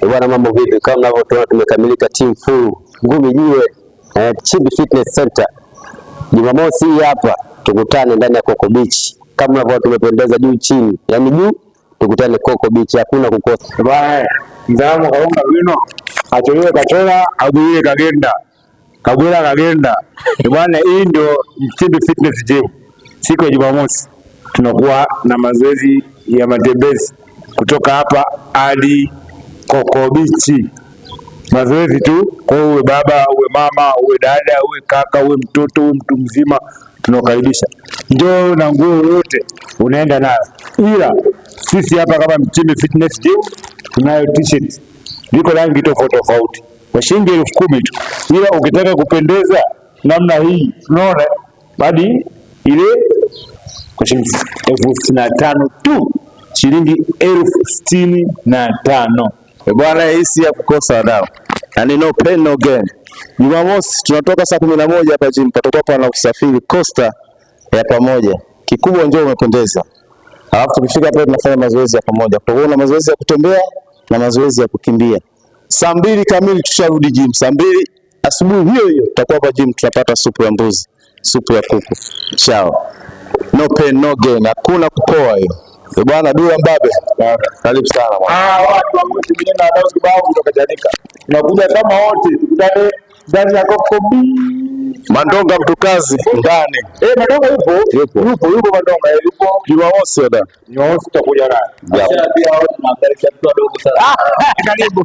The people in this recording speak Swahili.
Bwana, mambo vipi? Kama mnavyoona tumekamilika team full Ngumi Jiwe Chimbi Fitness Center. Jumamosi hii hapa tukutane ndani ya Coco Beach. Kama mnavyoona tumependeza juu chini. Yaani juu tukutane Coco Beach, hakuna kukosa. Bwana, mzamo kaonga wino, atolewe katola, abuye kagenda. Kabula kagenda. Bwana, hii ndio Chimbi Fitness Gym. Siku ya Jumamosi tunakuwa na mazoezi ya matembezi kutoka hapa hadi Coco Beach. Mazoezi tu, kwa uwe baba, uwe mama, uwe dada, uwe kaka, uwe mtoto, uwe mtu mzima, tunakaribisha. Njoo na nguo yote unaenda nayo. Ila sisi hapa kama Chimbi Fitness Gym tunayo t-shirt. Liko rangi tofauti tofauti. Kwa shilingi 10,000 tu. Ila ukitaka kupendeza namna hii, unaona? Hadi ile kwa shilingi 65,000 tu. Shilingi 65,000. Bwana, hii si ya kukosa wadau. Yaani no pain no gain. Jumamosi tunatoka saa 11 hapa gym, tutakuwa hapa na kusafiri Costa ya pamoja. Kikubwa njoo umependeza. Alafu tukifika hapa tunafanya mazoezi ya pamoja. Tutakuwa na mazoezi ya kutembea na mazoezi ya kukimbia. Saa 2 kamili tusharudi gym. Saa 2 asubuhi hiyo hiyo tutakuwa hapa gym, tunapata supu ya mbuzi, supu ya kuku. Chao. No pain no gain. Hakuna kupoa hiyo. Bwana Dula Mbabe. Karibu sana bwana. Watu wa Moshi mwenyewe na wadau kibao kutoka Chanika. Tunakuja kama wote, tukutane ndani ya Coco Beach. Mandonga mtukazi ndani. Mandonga yupo? Yupo Mandonga, yupo. Jumamosi wadau. Jumamosi tutakuja naye. Pia wote tunaangalia kitu kidogo sana. Karibu.